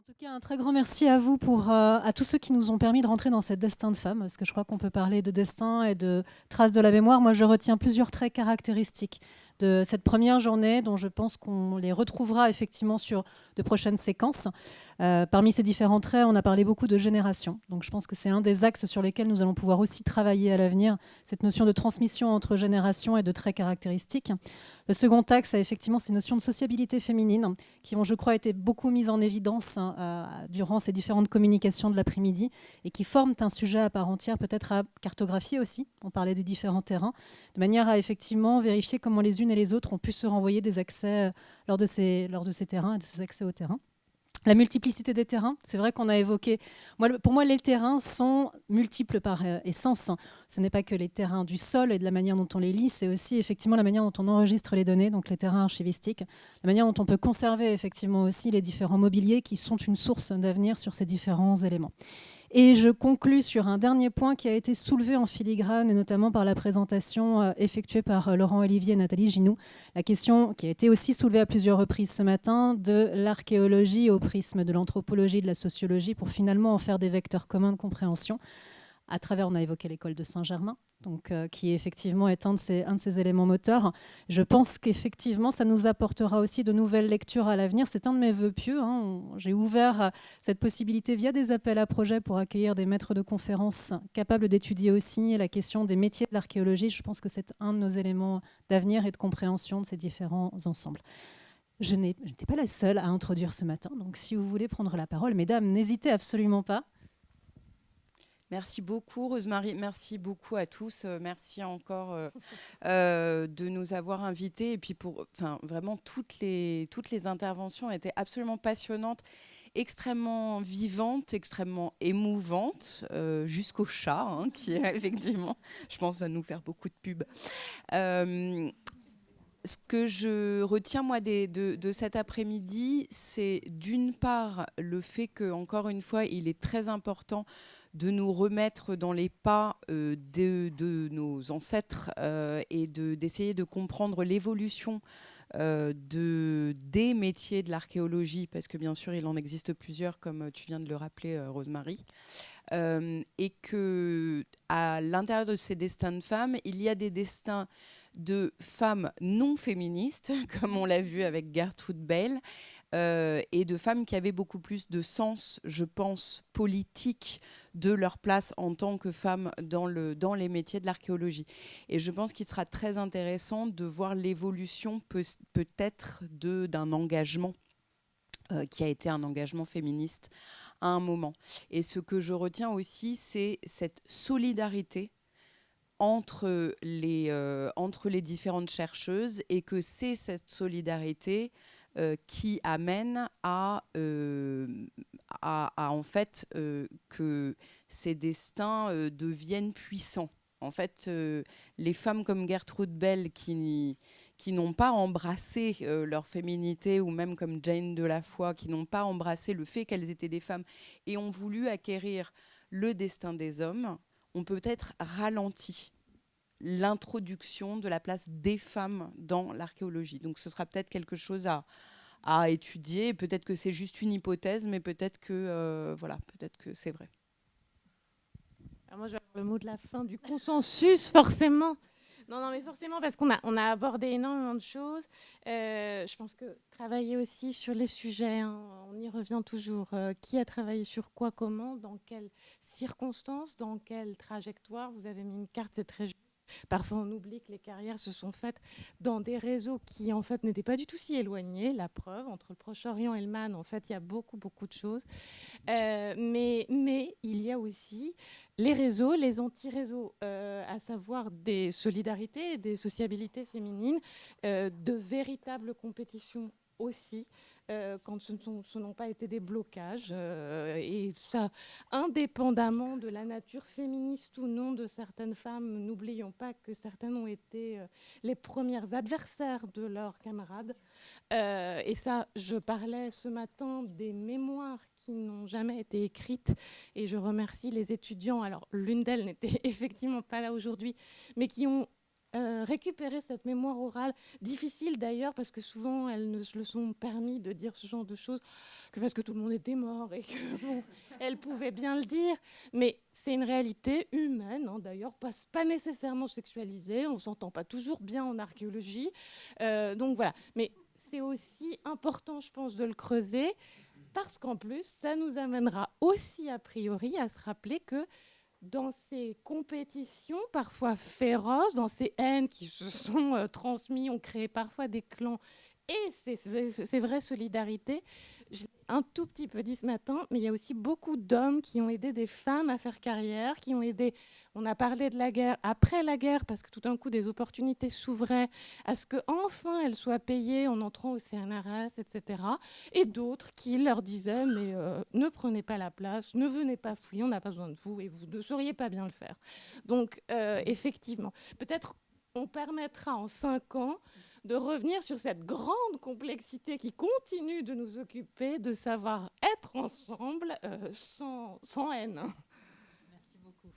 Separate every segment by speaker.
Speaker 1: tout cas, un très grand merci à vous, à tous ceux qui nous ont permis de rentrer dans cette destin de femme, parce que je crois qu'on peut parler de destin et de traces de la mémoire. Moi, je retiens plusieurs traits caractéristiques de cette première journée, dont je pense qu'on les retrouvera effectivement sur de prochaines séquences. Parmi ces différents traits, on a parlé beaucoup de génération. Donc je pense que c'est un des axes sur lesquels nous allons pouvoir aussi travailler à l'avenir, cette notion de transmission entre générations et de traits caractéristiques. Le second axe a effectivement ces notions de sociabilité féminine qui ont, je crois, été beaucoup mises en évidence durant ces différentes communications de l'après-midi et qui forment un sujet à part entière, peut-être à cartographier aussi. On parlait des différents terrains, de manière à effectivement vérifier comment les unes et les autres ont pu se renvoyer des accès lors de ces terrains et de ces accès au terrain. La multiplicité des terrains, c'est vrai qu'on a évoqué. Pour moi, les terrains sont multiples par essence. Ce n'est pas que les terrains du sol et de la manière dont on les lit, c'est aussi effectivement la manière dont on enregistre les données, donc les terrains archivistiques, la manière dont on peut conserver effectivement aussi les différents mobiliers qui sont une source d'avenir sur ces différents éléments. Et je conclus sur un dernier point qui a été soulevé en filigrane, et notamment par la présentation effectuée par Laurent Olivier et Nathalie Ginoux, la question qui a été aussi soulevée à plusieurs reprises ce matin de l'archéologie au prisme de l'anthropologie et de la sociologie pour finalement en faire des vecteurs communs de compréhension. À travers, on a évoqué l'école de Saint-Germain, donc, qui effectivement est un de ces éléments moteurs. Je pense qu'effectivement, ça nous apportera aussi de nouvelles lectures à l'avenir. C'est un de mes vœux pieux. J'ai ouvert cette possibilité via des appels à projets pour accueillir des maîtres de conférences capables d'étudier aussi la question des métiers de l'archéologie. Je pense que c'est un de nos éléments d'avenir et de compréhension de ces différents ensembles. Je n'étais pas la seule à introduire ce matin, donc si vous voulez prendre la parole, mesdames, n'hésitez absolument pas.
Speaker 2: Merci beaucoup, Rosemary. Merci beaucoup à tous. Merci encore de nous avoir invités. Et puis, vraiment, toutes les interventions étaient absolument passionnantes, extrêmement vivantes, extrêmement émouvantes, jusqu'au chat, qui, effectivement, je pense, va nous faire beaucoup de pub. Ce que je retiens, moi, de cet après-midi, c'est d'une part le fait que, encore une fois, il est très important de nous remettre dans les pas de nos ancêtres et d'essayer de comprendre l'évolution des métiers de l'archéologie, parce que bien sûr, il en existe plusieurs, comme tu viens de le rappeler, Rosemary. Et qu'à l'intérieur de ces destins de femmes, il y a des destins de femmes non féministes, comme on l'a vu avec Gertrude Bell, et de femmes qui avaient beaucoup plus de sens, je pense, politique de leur place en tant que femmes dans les métiers de l'archéologie. Et je pense qu'il sera très intéressant de voir l'évolution peut-être d'un engagement qui a été un engagement féministe à un moment. Et ce que je retiens aussi, c'est cette solidarité entre les différentes chercheuses, et que c'est cette solidarité qui amène à en fait que ces destins deviennent puissants. En fait, les femmes comme Gertrude Bell qui n'ont pas embrassé leur féminité, ou même comme Jane de la Foix, qui n'ont pas embrassé le fait qu'elles étaient des femmes et ont voulu acquérir le destin des hommes, ont peut-être ralenti l'introduction de la place des femmes dans l'archéologie. Donc ce sera peut-être quelque chose à étudier. Peut-être que c'est juste une hypothèse, mais peut-être que, peut-être que c'est vrai.
Speaker 3: Alors moi, je vais avoir le mot de la fin du consensus, forcément. Non, mais forcément, parce qu'on a abordé énormément de choses. Je pense que travailler aussi sur les sujets, on y revient toujours. Qui a travaillé sur quoi, comment, dans quelles circonstances, dans quelle trajectoire. Vous avez mis une carte, c'est très juste. Parfois, on oublie que les carrières se sont faites dans des réseaux qui, en fait, n'étaient pas du tout si éloignés. La preuve, entre le Proche-Orient et le Man, en fait, il y a beaucoup, beaucoup de choses. Mais il y a aussi les réseaux, les anti-réseaux, à savoir des solidarités, des sociabilités féminines, de véritables compétitions aussi, quand ce n'ont pas été des blocages, et ça, indépendamment de la nature féministe ou non de certaines femmes, n'oublions pas que certaines ont été les premières adversaires de leurs camarades. Et ça, je parlais ce matin des mémoires qui n'ont jamais été écrites, et je remercie les étudiants. Alors, l'une d'elles n'était effectivement pas là aujourd'hui, mais qui ont récupérer cette mémoire orale, difficile d'ailleurs, parce que souvent elles ne se le sont permis de dire ce genre de choses que parce que tout le monde était mort et que bon, elles pouvaient bien le dire. Mais c'est une réalité humaine, hein, d'ailleurs, pas nécessairement sexualisée. On ne s'entend pas toujours bien en archéologie. Donc voilà. Mais c'est aussi important, je pense, de le creuser, parce qu'en plus, ça nous amènera aussi, a priori, à se rappeler que dans ces compétitions parfois féroces, dans ces haines qui se sont transmises, ont créé parfois des clans et ces vraies solidarités. Je l'ai un tout petit peu dit ce matin, mais il y a aussi beaucoup d'hommes qui ont aidé des femmes à faire carrière, qui ont aidé, on a parlé de la guerre, après la guerre, parce que tout d'un coup des opportunités s'ouvraient à ce qu'enfin elles soient payées en entrant au CNRS, etc. Et d'autres qui leur disaient, mais ne prenez pas la place, ne venez pas fouiller, on n'a pas besoin de vous et vous ne sauriez pas bien le faire. Donc effectivement, peut-être on permettra en 5 ans de revenir sur cette grande complexité qui continue de nous occuper, de savoir être ensemble sans haine.
Speaker 1: Merci beaucoup.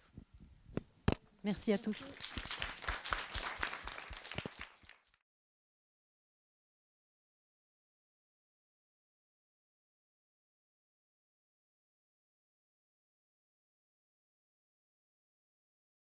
Speaker 1: Merci à tous.